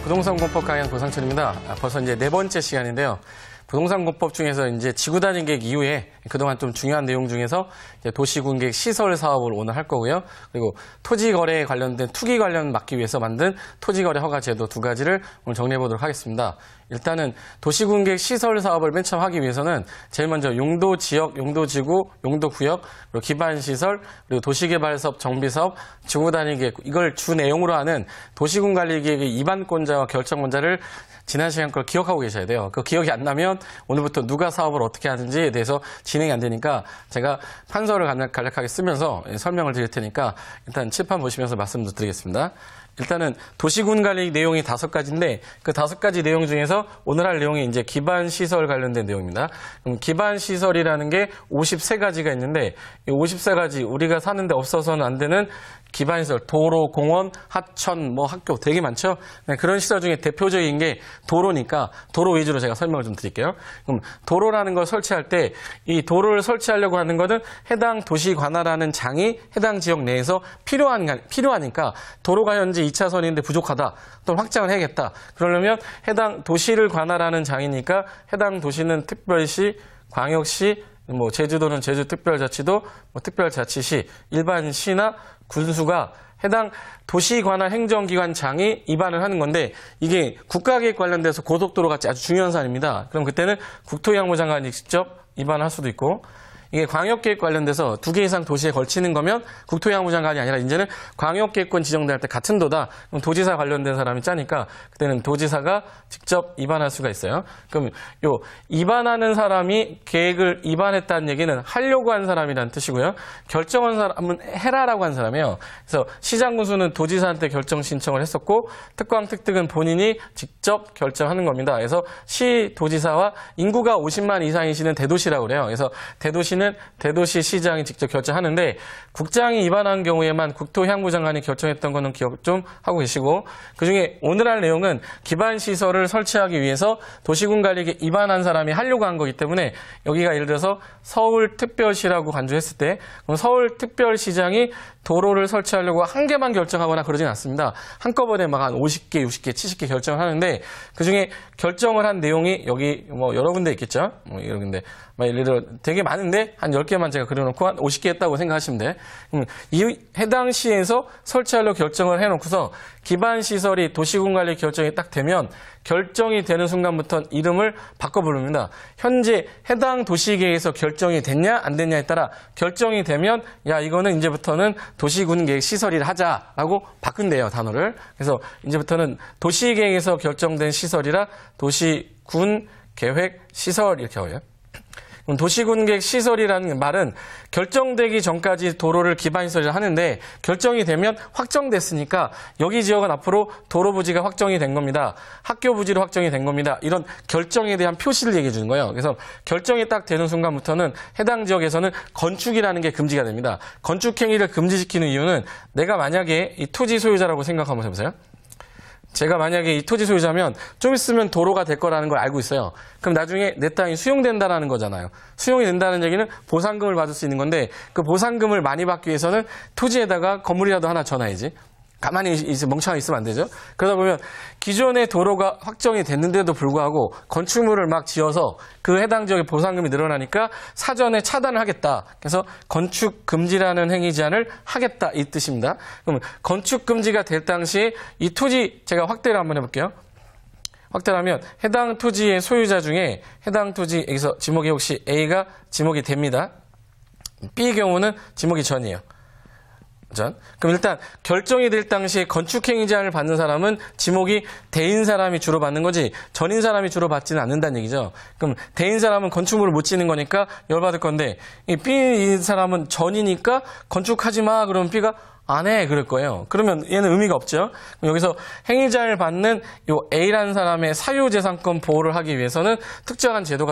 부동산 공법 강연 고상철입니다. 벌써 이제 4번째 시간인데요. 부동산 공법 중에서 이제 지구단위 계획 이후에 그동안 좀 중요한 내용 중에서 도시군계획 시설 사업을 오늘 할 거고요. 그리고 토지 거래에 관련된 투기 관련 막기 위해서 만든 토지거래 허가 제도 2가지를 오늘 정리해 보도록 하겠습니다. 일단은 도시군계획 시설 사업을 맨 처음 하기 위해서는 제일 먼저 용도 지역, 용도 지구, 용도 구역, 그리고 기반 시설, 그리고 도시개발 사업, 정비 사업, 지구단위 계획 이걸 주 내용으로 하는 도시군 관리 계획의 입안권자와 결정권자를 지난 시간 걸 기억하고 계셔야 돼요. 그 기억이 안 나면 오늘부터 누가 사업을 어떻게 하는지에 대해서 진행이 안 되니까 제가 판서를 간략하게 쓰면서 설명을 드릴 테니까 일단 칠판 보시면서 말씀도 드리겠습니다. 일단은 도시군 관리 내용이 5가지인데 그 5가지 내용 중에서 오늘 할 내용이 이제 기반 시설 관련된 내용입니다. 그럼 기반 시설이라는 게 53가지가 있는데 이 53가지 우리가 사는데 없어서는 안 되는 기반시설, 도로, 공원, 하천, 학교 되게 많죠? 네, 그런 시설 중에 대표적인 게 도로니까 도로 위주로 제가 설명을 좀 드릴게요. 그럼 도로라는 걸 설치할 때 이 도로를 설치하려고 하는 것은 해당 도시 관할하는 장이 해당 지역 내에서 필요하니까 도로가 현재 2차선인데 부족하다. 또 확장을 해야겠다. 그러려면 해당 도시를 관할하는 장이니까 해당 도시는 특별시, 광역시, 제주도는 제주특별자치도, 특별자치시, 일반 시나 군수가 해당 도시 관할 행정기관장이 입안을 하는 건데 이게 국가계획 관련돼서 고속도로 같이 아주 중요한 사안입니다. 그럼 그때는 국토교통부 장관이 직접 입안할 수도 있고 이게 광역계획 관련돼서 2개 이상 도시에 걸치는 거면 국토교통부 장관이 아니라 이제는 광역계획권 지정될 때 같은 도다. 그럼 도지사 관련된 사람이 짜니까 그때는 도지사가 직접 입안할 수가 있어요. 그럼 요 입안하는 사람이 계획을 입안했다는 얘기는 하려고 한 사람이라는 뜻이고요. 결정한 사람은 해라라고 한 사람이에요. 그래서 시장군수는 도지사한테 결정 신청을 했었고 특광, 특특은 본인이 직접 결정하는 겁니다. 그래서 시 도지사와 인구가 50만 이상이시는 대도시라고 그래요. 그래서 대도시 시장이 직접 결정하는데 국장이 입안한 경우에만 국토교통부 장관이 결정했던 거는 기억 좀 하고 계시고 그중에 오늘 할 내용은 기반 시설을 설치하기 위해서 도시군 관리에 입안한 사람이 하려고 한 거기 때문에 여기가 예를 들어서 서울특별시라고 간주했을 때 그럼 서울특별시장이 도로를 설치하려고 한 개만 결정하거나 그러진 않습니다. 한꺼번에 막 한 50개, 60개, 70개 결정을 하는데 그중에 결정을 한 내용이 여기 여러 군데 있겠죠. 여러 군데 예를 들어 되게 많은데 한 10개만 제가 그려놓고 한 50개 했다고 생각하시면 돼. 이 해당 시에서 설치하려고 결정을 해놓고서 기반 시설이 도시군 관리 결정이 딱 되면 결정이 되는 순간부터 이름을 바꿔 부릅니다. 현재 해당 도시계획에서 결정이 됐냐 안 됐냐에 따라 결정이 되면 야 이거는 이제부터는 도시군계획 시설이라 하자라고 바꾼대요 단어를. 그래서 이제부터는 도시계획에서 결정된 시설이라 도시군계획 시설 이렇게 하고요. 도시군계획 시설이라는 말은 결정되기 전까지 도로를 기반시설이라 하는데 결정이 되면 확정됐으니까 여기 지역은 앞으로 도로 부지가 확정이 된 겁니다. 학교 부지로 확정이 된 겁니다. 이런 결정에 대한 표시를 얘기해 주는 거예요. 그래서 결정이 딱 되는 순간부터는 해당 지역에서는 건축이라는 게 금지가 됩니다. 건축 행위를 금지시키는 이유는 내가 만약에 이 토지 소유자라고 생각하면 해보세요. 제가 만약에 이 토지 소유자면 좀 있으면 도로가 될 거라는 걸 알고 있어요. 그럼 나중에 내 땅이 수용된다라는 거잖아요. 수용이 된다는 얘기는 보상금을 받을 수 있는 건데 그 보상금을 많이 받기 위해서는 토지에다가 건물이라도 하나 져놔야지. 가만히 멍청하게 있으면 안 되죠. 그러다 보면 기존의 도로가 확정이 됐는데도 불구하고 건축물을 막 지어서 그 해당 지역의 보상금이 늘어나니까 사전에 차단을 하겠다. 그래서 건축 금지라는 행위 제한을 하겠다 이 뜻입니다. 그럼 건축 금지가 될 당시에 이 토지 제가 확대를 한번 해볼게요. 확대를 하면 해당 토지의 소유자 중에 해당 토지 여기서 지목이 혹시 A가 지목이 됩니다. B의 경우는 지목이 전이에요. 그럼 일단 결정이 될 당시에 건축행위 제한을 받는 사람은 지목이 대인 사람이 주로 받는 거지 전인 사람이 주로 받지는 않는다는 얘기죠. 그럼 대인 사람은 건축물을 못 짓는 거니까 열받을 건데 이 B인 사람은 전이니까 건축하지 마 그러면 B가 안 해 그럴 거예요. 그러면 얘는 의미가 없죠. 그럼 여기서 행위 제한을 받는 요 A라는 사람의 사유재산권 보호를 하기 위해서는 특정한 제도가